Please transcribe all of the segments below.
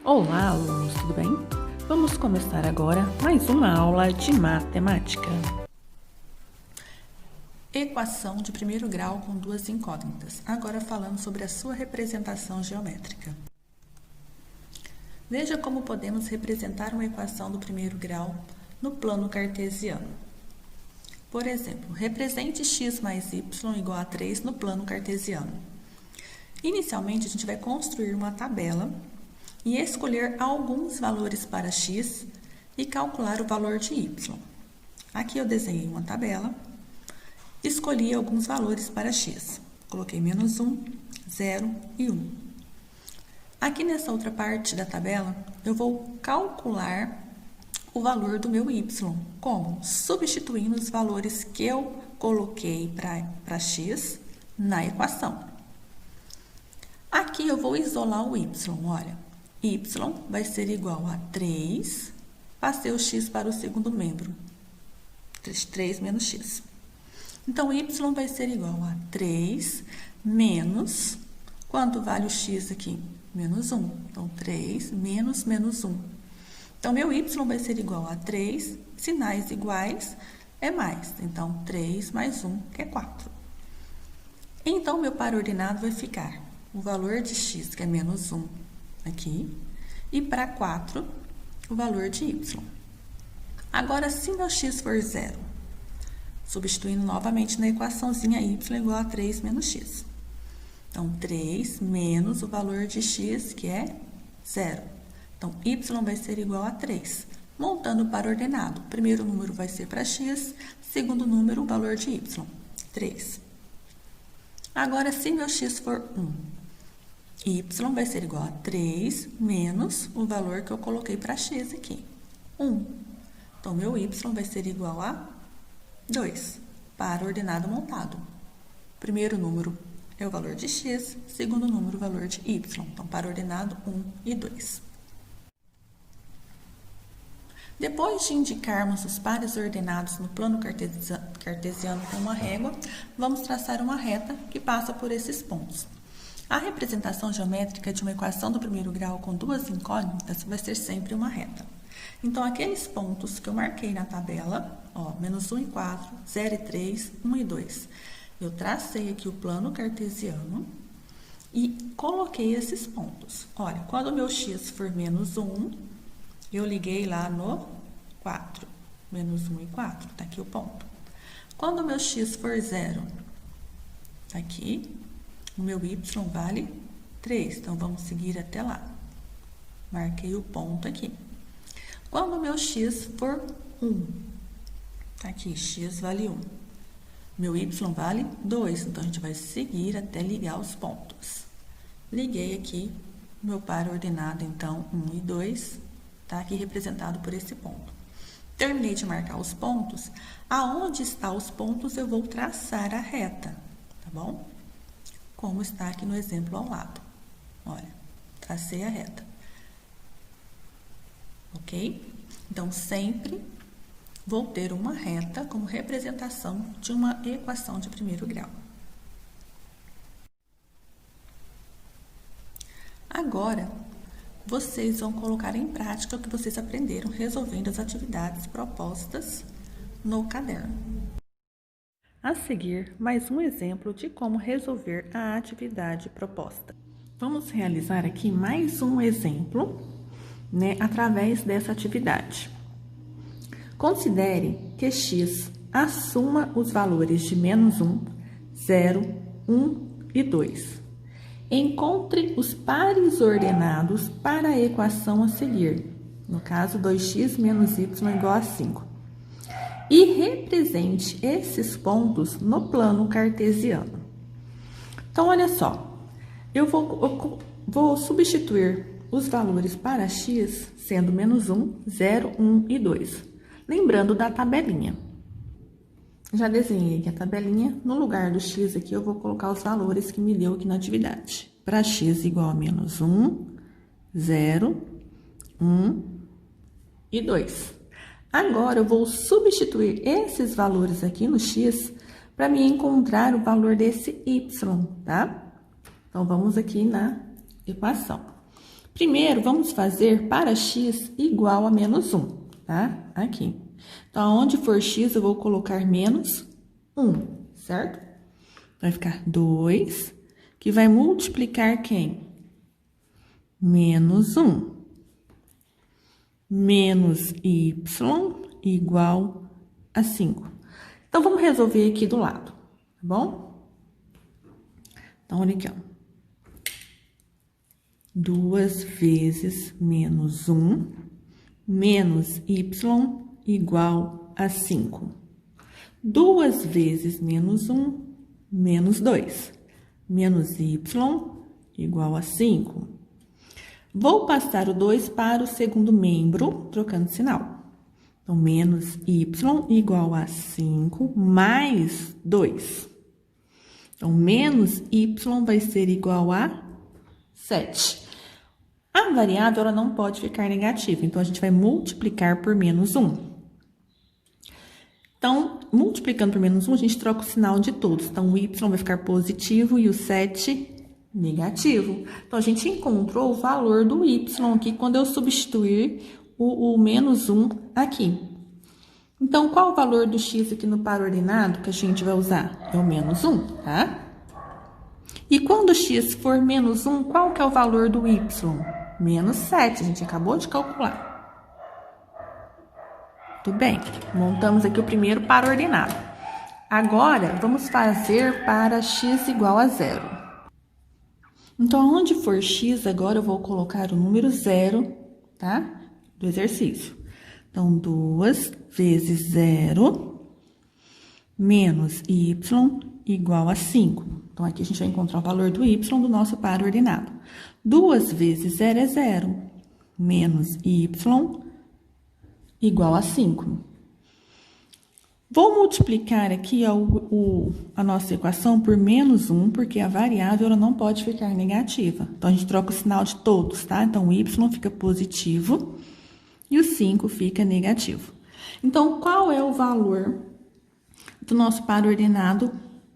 Olá, alunos, tudo bem? Vamos começar agora mais uma aula de matemática. Equação de primeiro grau com duas incógnitas. Agora falando sobre a sua representação geométrica. Veja como podemos representar uma equação do primeiro grau no plano cartesiano. Por exemplo, represente x mais y igual a 3 no plano cartesiano. Inicialmente, a gente vai construir uma tabela e escolher alguns valores para x e calcular o valor de y. Aqui eu desenhei uma tabela, escolhi alguns valores para x. Coloquei menos 1, 0 e 1. Aqui nessa outra parte da tabela, eu vou calcular o valor do meu y. Como? Substituindo os valores que eu coloquei para x na equação. Aqui eu vou isolar o y, olha. Y vai ser igual a 3, passei o x para o segundo membro, 3 menos x. Então, y vai ser igual a 3 menos, quanto vale o x aqui? Menos 1. Então, 3 menos 1. Então, meu y vai ser igual a 3, sinais iguais é mais. Então, 3 mais 1, que é 4. Então, meu par ordenado vai ficar o valor de x, que é menos 1, aqui, e para 4, o valor de y. Agora, se meu x for 0, substituindo novamente na equaçãozinha y igual a 3 menos x. Então, 3 menos o valor de x, que é 0. Então, y vai ser igual a 3. Montando o par ordenado, o primeiro número vai ser para x, segundo número, o valor de y, 3. Agora, se meu x for 1, y vai ser igual a 3 menos o valor que eu coloquei para x aqui, 1. Então, meu y vai ser igual a 2, par ordenado montado. Primeiro número é o valor de x, segundo número o valor de y. Então, par ordenado 1 e 2. Depois de indicarmos os pares ordenados no plano cartesiano com uma régua, vamos traçar uma reta que passa por esses pontos. A representação geométrica de uma equação do primeiro grau com duas incógnitas vai ser sempre uma reta. Então, aqueles pontos que eu marquei na tabela, ó, menos 1 e 4, 0 e 3, 1 e 2, eu tracei aqui o plano cartesiano e coloquei esses pontos. Olha, quando o meu x for menos 1, eu liguei lá no 4, menos 1 e 4, tá aqui o ponto. Quando o meu x for 0, tá aqui, o meu y vale 3, então vamos seguir até lá. Marquei o ponto aqui. Quando o meu x for 1, tá aqui, x vale 1. Meu y vale 2, então a gente vai seguir até ligar os pontos. Liguei aqui, meu par ordenado, então, 1 e 2, tá aqui representado por esse ponto. Terminei de marcar os pontos. Aonde estão os pontos, eu vou traçar a reta, tá bom? Como está aqui no exemplo ao lado. Olha, tracei a reta. Ok? Então, sempre vou ter uma reta como representação de uma equação de primeiro grau. Agora, vocês vão colocar em prática o que vocês aprenderam resolvendo as atividades propostas no caderno. A seguir, mais um exemplo de como resolver a atividade proposta. Vamos realizar aqui mais um exemplo, através dessa atividade. Considere que x assuma os valores de menos 1, 0, 1 e 2. Encontre os pares ordenados para a equação a seguir. No caso, 2x menos y igual a 5. E represente esses pontos no plano cartesiano. Então, olha só. Eu vou substituir os valores para x sendo menos 1, 0, 1 e 2. Lembrando da tabelinha. Já desenhei aqui a tabelinha. No lugar do x aqui, eu vou colocar os valores que me deu aqui na atividade. Para x igual a menos 1, 0, 1 e 2. Agora, eu vou substituir esses valores aqui no x para me encontrar o valor desse y, tá? Então, vamos aqui na equação. Primeiro, vamos fazer para x igual a menos 1, tá? Aqui. Então, onde for x, eu vou colocar menos 1, certo? Vai ficar 2, que vai multiplicar quem? Menos 1. Menos y igual a 5. Então, vamos resolver aqui do lado, tá bom? Então, olha aqui, ó. 2 vezes menos 1, menos y igual a 5. 2 vezes menos 1, menos 2. Menos y igual a 5. Vou passar o 2 para o segundo membro, trocando sinal. Então, menos y igual a 5 mais 2. Então, menos y vai ser igual a 7. A variável ela não pode ficar negativa, então a gente vai multiplicar por menos 1. Então, multiplicando por menos 1, a gente troca o sinal de todos. Então, o y vai ficar positivo e o 7 negativo. Então, a gente encontrou o valor do y aqui quando eu substituir o menos 1 aqui. Então, qual o valor do x aqui no par ordenado que a gente vai usar? É o menos 1, tá? E quando x for menos 1, qual que é o valor do y? Menos 7, a gente acabou de calcular. Tudo bem, montamos aqui o primeiro par ordenado. Agora, vamos fazer para x igual a 0. Então, onde for x, agora eu vou colocar o número 0, tá? Do exercício. Então, 2 vezes 0 menos y igual a 5. Então, aqui a gente vai encontrar o valor do y do nosso par ordenado. 2 vezes 0 é 0, menos y igual a 5. Vou multiplicar aqui a nossa equação por menos 1, porque a variável ela não pode ficar negativa. Então, a gente troca o sinal de todos, tá? Então, o y fica positivo e o 5 fica negativo. Então, qual é o valor do nosso par ordenado?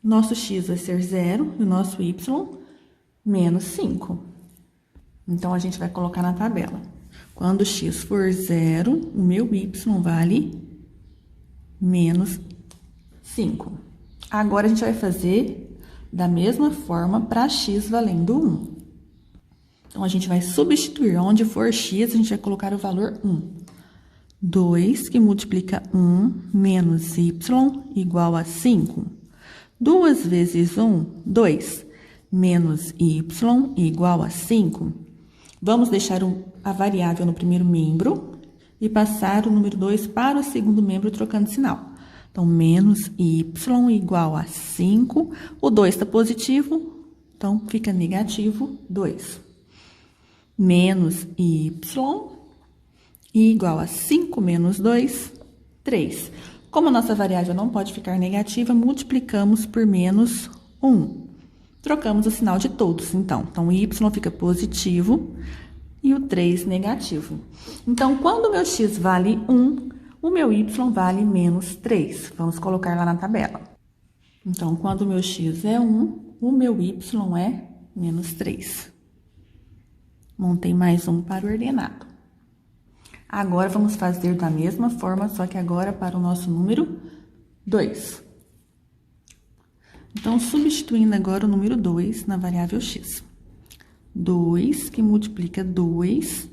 Nosso x vai ser 0 e o nosso y, menos 5. Então, a gente vai colocar na tabela. Quando x for 0, o meu y vale menos 5. Agora, a gente vai fazer da mesma forma para x valendo 1. Então, a gente vai substituir. Onde for x, a gente vai colocar o valor 1. 2, que multiplica 1, menos y igual a 5. 2 vezes 1, 2, menos y igual a 5. Vamos deixar a variável no primeiro membro e passar o número 2 para o segundo membro, trocando sinal. Então, menos y igual a 5. O 2 está positivo, então fica negativo 2. Menos y igual a 5 menos 2, 3. Como a nossa variável não pode ficar negativa, multiplicamos por menos 1. Trocamos o sinal de todos, então. Então, o y fica positivo e o 3 negativo. Então, quando o meu x vale 1, o meu y vale menos 3. Vamos colocar lá na tabela. Então, quando o meu x é 1, o meu y é menos 3. Montei mais um para o ordenado. Agora, vamos fazer da mesma forma, só que agora para o nosso número 2. Então, substituindo agora o número 2 na variável x. 2, que multiplica 2,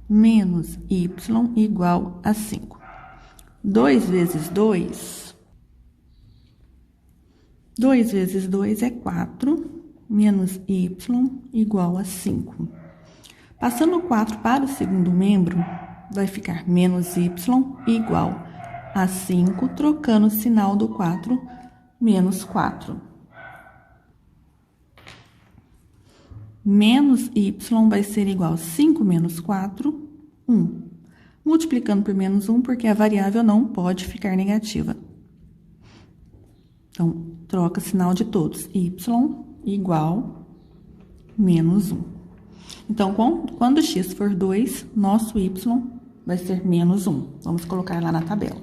menos y igual a 5. 2 vezes 2... 2 vezes 2 é 4, menos y igual a 5. Passando o 4 para o segundo membro, vai ficar menos y igual a 5, trocando o sinal do 4, menos 4. Menos y vai ser igual a 5 menos 4, 1. Multiplicando por menos 1, porque a variável não pode ficar negativa. Então, troca o sinal de todos. Y igual menos 1. Então, quando x for 2, nosso y vai ser menos 1. Vamos colocar lá na tabela.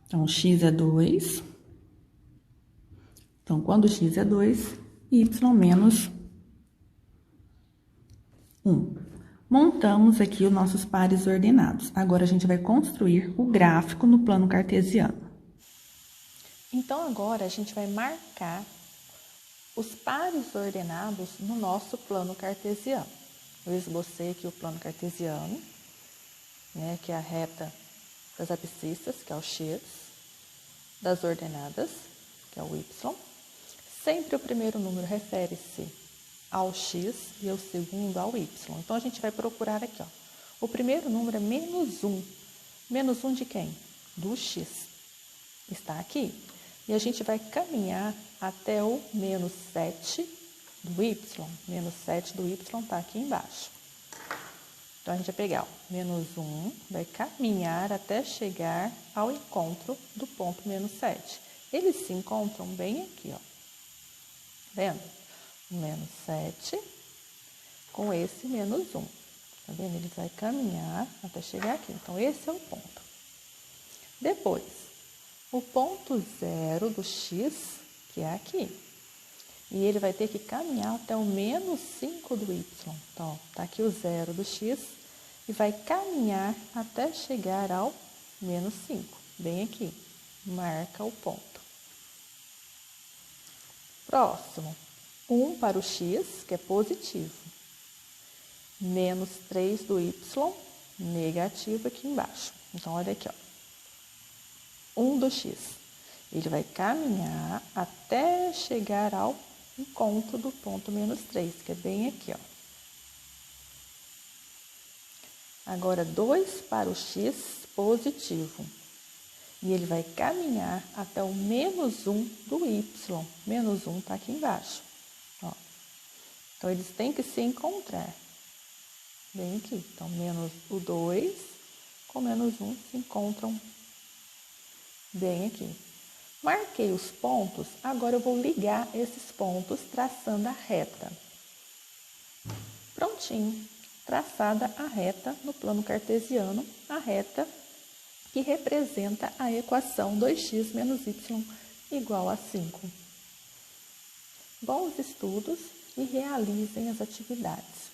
Então, x é 2. Então, quando x é 2, y menos Montamos aqui os nossos pares ordenados. Agora, a gente vai construir o gráfico no plano cartesiano. Então, agora, a gente vai marcar os pares ordenados no nosso plano cartesiano. Eu esbocei aqui o plano cartesiano, né, que é a reta das abscissas, que é o x, das ordenadas, que é o y. Sempre o primeiro número refere-se ao x e o segundo ao y. Então, a gente vai procurar aqui, ó. O primeiro número é menos 1. Menos 1 de quem? Do x. Está aqui. E a gente vai caminhar até o menos 7 do y. Menos 7 do y está aqui embaixo. Então, a gente vai pegar, ó, menos 1, vai caminhar até chegar ao encontro do ponto menos 7. Eles se encontram bem aqui, ó. Vendo? Menos 7 com esse menos 1. Tá vendo? Ele vai caminhar até chegar aqui. Então, esse é o ponto. Depois, o ponto 0 do x, que é aqui. E ele vai ter que caminhar até o menos 5 do y. Então, ó, tá aqui o 0 do x e vai caminhar até chegar ao menos 5. Bem aqui. Marca o ponto. Próximo. 1 para o x, que é positivo. Menos 3 do y, negativo aqui embaixo. Então, olha aqui, ó. 1 do x. Ele vai caminhar até chegar ao encontro do ponto menos 3, que é bem aqui, ó. Agora, 2 para o x, positivo. E ele vai caminhar até o menos 1 do y. Menos 1 está aqui embaixo. Ó. Então, eles têm que se encontrar. Bem aqui. Então, menos o 2 com menos 1 se encontram bem aqui. Marquei os pontos, agora eu vou ligar esses pontos traçando a reta. Prontinho. Traçada a reta no plano cartesiano, a reta que representa a equação 2x menos y igual a 5. Bons estudos e realizem as atividades.